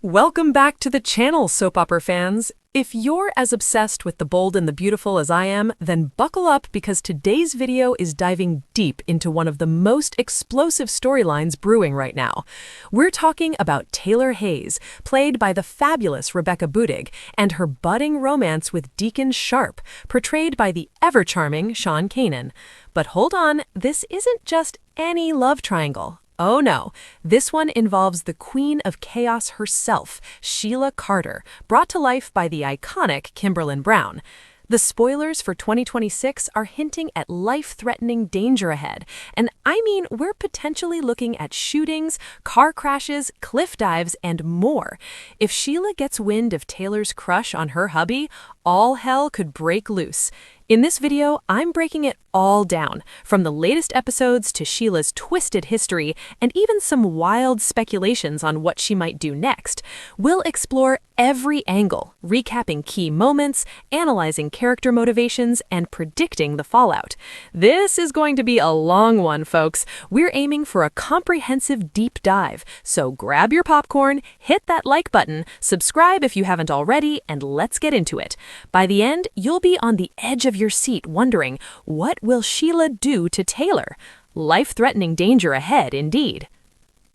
Welcome back to the channel, soap opera fans. If you're as obsessed with The Bold and the Beautiful as I am, then buckle up because today's video is diving deep into one of the most explosive storylines brewing right now. We're talking about Taylor Hayes, played by the fabulous Rebecca Budig, and her budding romance with Deacon Sharp, portrayed by the ever-charming Sean Kanan. But hold on, this isn't just any love triangle. Oh no, this one involves the Queen of Chaos herself, Sheila Carter, brought to life by the iconic Kimberlin Brown. The spoilers for 2026 are hinting at life-threatening danger ahead, and I mean we're potentially looking at shootings, car crashes, cliff dives, and more. If Sheila gets wind of Taylor's crush on her hubby, all hell could break loose. In this video, I'm breaking it all down, from the latest episodes to Sheila's twisted history and even some wild speculations on what she might do next. We'll explore every angle, recapping key moments, analyzing character motivations, and predicting the fallout. This is going to be a long one, folks. We're aiming for a comprehensive deep dive, so grab your popcorn, hit that like button, subscribe if you haven't already, and let's get into it. By the end, you'll be on the edge of your seat wondering, what will Sheila do to Taylor? Life-threatening danger ahead, indeed.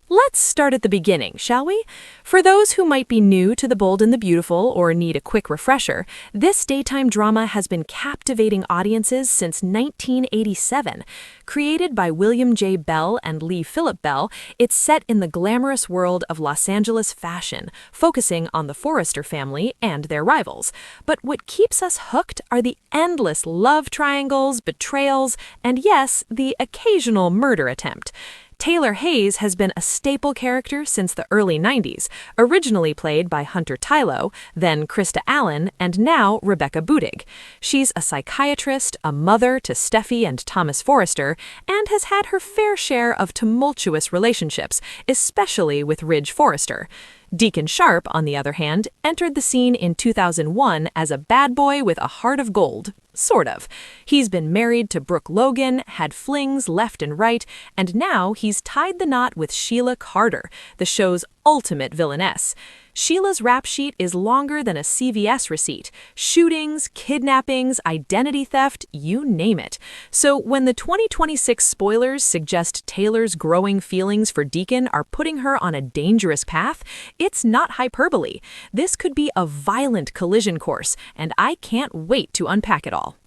Let's start at the beginning, shall we? For those who might be new to The Bold and the Beautiful or need a quick refresher, this daytime drama has been captivating audiences since 1987. Created by William J. Bell and Lee Phillip Bell, it's set in the glamorous world of Los Angeles fashion, focusing on the Forrester family and their rivals. But what keeps us hooked are the endless love triangles, betrayals, and yes, the occasional murder attempt. Taylor Hayes has been a staple character since the early 90s, originally played by Hunter Tylo, then Krista Allen, and now Rebecca Budig. She's a psychiatrist, a mother to Stephy and Thomas Forrester, and has had her fair share of tumultuous relationships, especially with Ridge Forrester. Deacon Sharp, on the other hand, entered the scene in 2001 as a bad boy with a heart of gold. Sort of. He's been married to Brooke Logan, had flings left and right, and now he's tied the knot with Sheila Carter, the show's ultimate villainess. Sheila's rap sheet is longer than a CVS receipt. Shootings, kidnappings, identity theft, you name it. So when the 2026 spoilers suggest Taylor's growing feelings for Deacon are putting her on a dangerous path, it's not hyperbole. This could be a violent collision course, and I can't wait to unpack it all.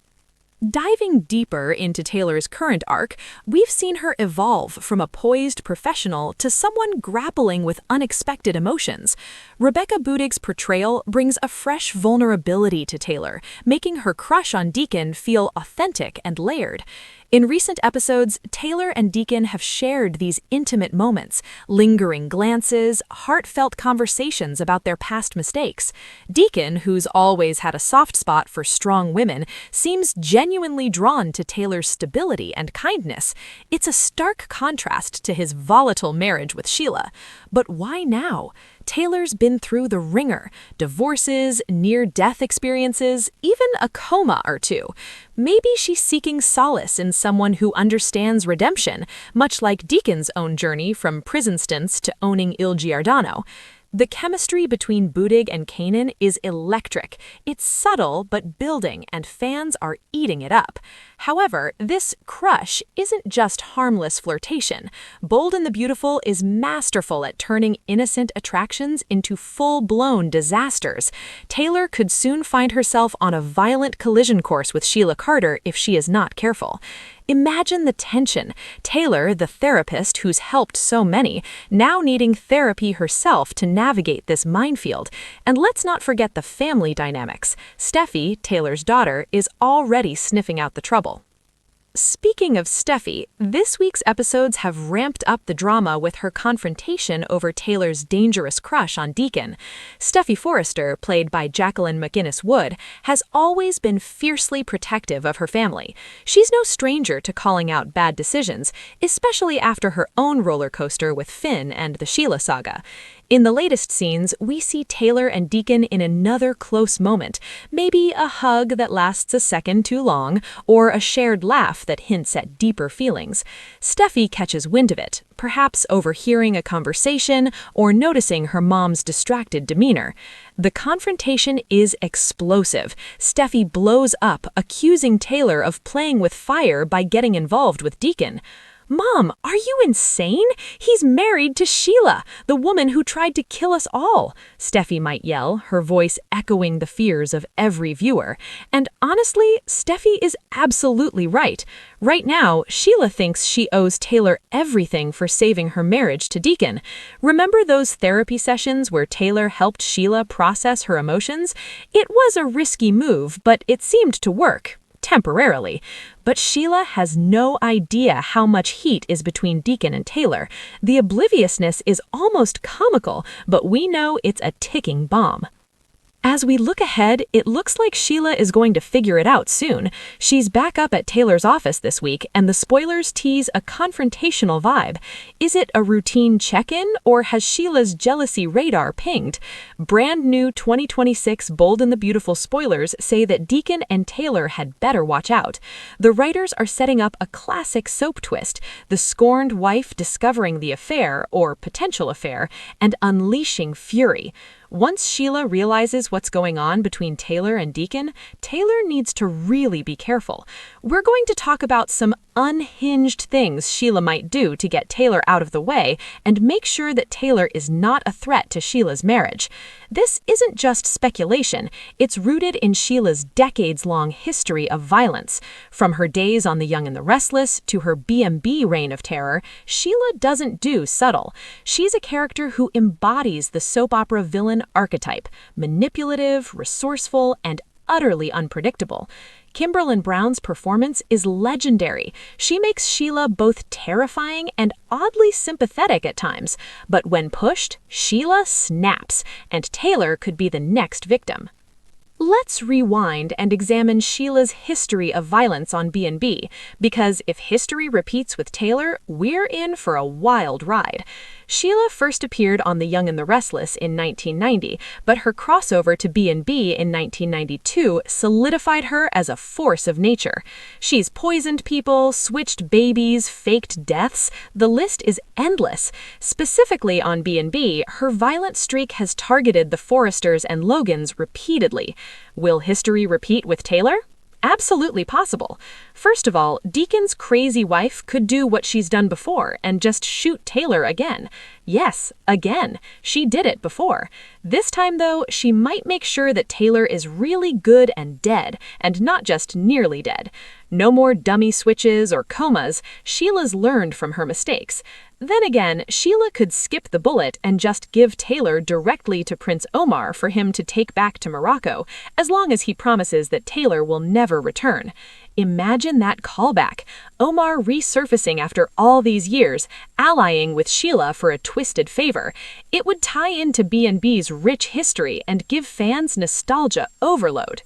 Diving deeper into Taylor's current arc, we've seen her evolve from a poised professional to someone grappling with unexpected emotions. Rebecca Budig's portrayal brings a fresh vulnerability to Taylor, making her crush on Deacon feel authentic and layered. In recent episodes, Taylor and Deacon have shared these intimate moments, lingering glances, heartfelt conversations about their past mistakes. Deacon, who's always had a soft spot for strong women, seems genuinely drawn to Taylor's stability and kindness. It's a stark contrast to his volatile marriage with Sheila. But why now? Taylor's been through the ringer, divorces, near-death experiences, even a coma or two. Maybe she's seeking solace in someone who understands redemption, much like Deacon's own journey from prison stints to owning Il Giardano. The chemistry between Budig and Kanan is electric. It's subtle but building, and fans are eating it up. However, this crush isn't just harmless flirtation. Bold and the Beautiful is masterful at turning innocent attractions into full-blown disasters. Taylor could soon find herself on a violent collision course with Sheila Carter if she is not careful. Imagine the tension. Taylor, the therapist who's helped so many, now needing therapy herself to navigate this minefield. And let's not forget the family dynamics. Stephy, Taylor's daughter, is already sniffing out the trouble. Speaking of Stephy, this week's episodes have ramped up the drama with her confrontation over Taylor's dangerous crush on Deacon. Stephy Forrester, played by Jacqueline MacInnes Wood, has always been fiercely protective of her family. She's no stranger to calling out bad decisions, especially after her own roller coaster with Finn and the Sheila saga. In the latest scenes, we see Taylor and Deacon in another close moment, maybe a hug that lasts a second too long, or a shared laugh that hints at deeper feelings. Stephy catches wind of it, perhaps overhearing a conversation or noticing her mom's distracted demeanor. The confrontation is explosive. Stephy blows up, accusing Taylor of playing with fire by getting involved with Deacon. "Mom, are you insane? He's married to Sheila, the woman who tried to kill us all," Stephy might yell, her voice echoing the fears of every viewer. And honestly, Stephy is absolutely right. Right now, Sheila thinks she owes Taylor everything for saving her marriage to Deacon. Remember those therapy sessions where Taylor helped Sheila process her emotions? It was a risky move, but it seemed to work. Temporarily. But Sheila has no idea how much heat is between Deacon and Taylor. The obliviousness is almost comical, but we know it's a ticking bomb. As we look ahead, it looks like Sheila is going to figure it out soon. She's back up at Taylor's office this week, and the spoilers tease a confrontational vibe. Is it a routine check-in, or has Sheila's jealousy radar pinged? Brand new 2026 Bold and the Beautiful spoilers say that Deacon and Taylor had better watch out. The writers are setting up a classic soap twist, the scorned wife discovering the affair, or potential affair, and unleashing fury. Once Sheila realizes what's going on between Taylor and Deacon, Taylor needs to really be careful. We're going to talk about some unhinged things Sheila might do to get Taylor out of the way and make sure that Taylor is not a threat to Sheila's marriage. This isn't just speculation, it's rooted in Sheila's decades-long history of violence. From her days on The Young and the Restless to her B&B reign of terror, Sheila doesn't do subtle. She's a character who embodies the soap opera villain archetype, manipulative, resourceful, and utterly unpredictable. Kimberlin Brown's performance is legendary. She makes Sheila both terrifying and oddly sympathetic at times, but when pushed, Sheila snaps, and Taylor could be the next victim. Let's rewind and examine Sheila's history of violence on B&B, because if history repeats with Taylor, we're in for a wild ride. Sheila first appeared on The Young and the Restless in 1990, but her crossover to B&B in 1992 solidified her as a force of nature. She's poisoned people, switched babies, faked deaths. The list is endless. Specifically on B&B, her violent streak has targeted the Forresters and Logans repeatedly. Will history repeat with Taylor? Absolutely possible. First of all, Deacon's crazy wife could do what she's done before and just shoot Taylor again. Yes, again. She did it before. This time, though, she might make sure that Taylor is really good and dead, and not just nearly dead. No more dummy switches or comas. Sheila's learned from her mistakes. Then again, Sheila could skip the bullet and just give Taylor directly to Prince Omar for him to take back to Morocco, as long as he promises that Taylor will never return. Imagine that callback. Omar resurfacing after all these years, allying with Sheila for a twisted favor. It would tie into B&B's rich history and give fans nostalgia overload.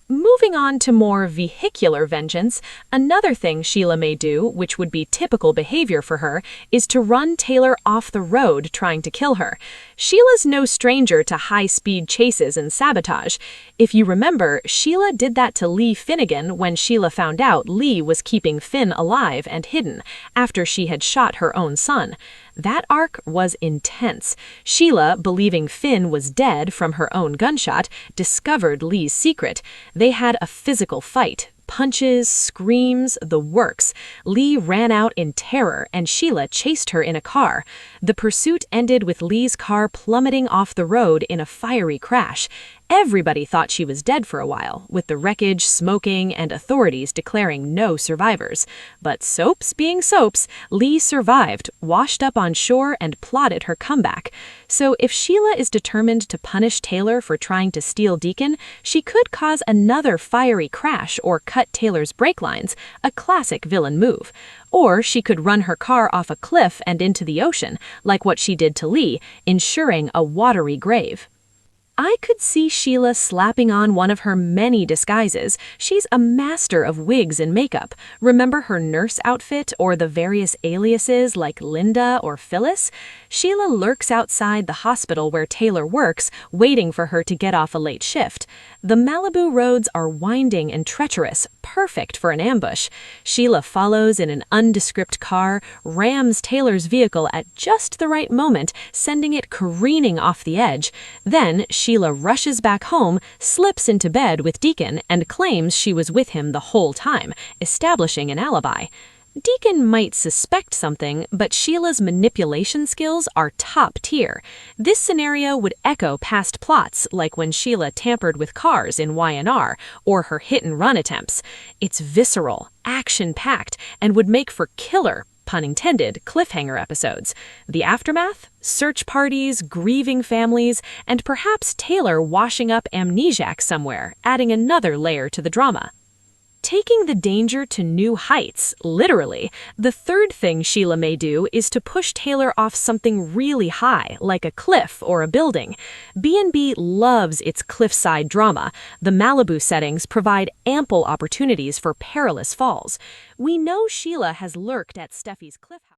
Moving on to more vehicular vengeance, another thing Sheila may do, which would be typical behavior for her, is to run Taylor off the road trying to kill her. Sheila's no stranger to high-speed chases and sabotage. If you remember, Sheila did that to Lee Finnegan when Sheila found out Lee was keeping Finn alive and hidden after she had shot her own son. That arc was intense. Sheila, believing Finn was dead from her own gunshot, discovered Lee's secret. They had a physical fight. Punches, screams, the works. Lee ran out in terror, and Sheila chased her in a car. The pursuit ended with Lee's car plummeting off the road in a fiery crash. Everybody thought she was dead for a while, with the wreckage smoking and authorities declaring no survivors. But soaps being soaps, Lee survived, washed up on shore, and plotted her comeback. So if Sheila is determined to punish Taylor for trying to steal Deacon, she could cause another fiery crash or cut Taylor's brake lines, a classic villain move. Or she could run her car off a cliff and into the ocean, like what she did to Lee, ensuring a watery grave. I could see Sheila slapping on one of her many disguises. She's a master of wigs and makeup. Remember her nurse outfit or the various aliases like Linda or Phyllis? Sheila lurks outside the hospital where Taylor works, waiting for her to get off a late shift. The Malibu roads are winding and treacherous, perfect for an ambush. Sheila follows in an undescript car, rams Taylor's vehicle at just the right moment, sending it careening off the edge. Then Sheila rushes back home, slips into bed with Deacon, and claims she was with him the whole time, establishing an alibi. Deacon might suspect something, but Sheila's manipulation skills are top tier. This scenario would echo past plots like when Sheila tampered with cars in Y&R or her hit-and-run attempts. It's visceral, action-packed, and would make for killer, pun intended, cliffhanger episodes. The aftermath? Search parties, grieving families, and perhaps Taylor washing up amnesiac somewhere, adding another layer to the drama. Taking the danger to new heights, literally, the third thing Sheila may do is to push Taylor off something really high, like a cliff or a building. B&B loves its cliffside drama. The Malibu settings provide ample opportunities for perilous falls. We know Sheila has lurked at Stephy's cliff house.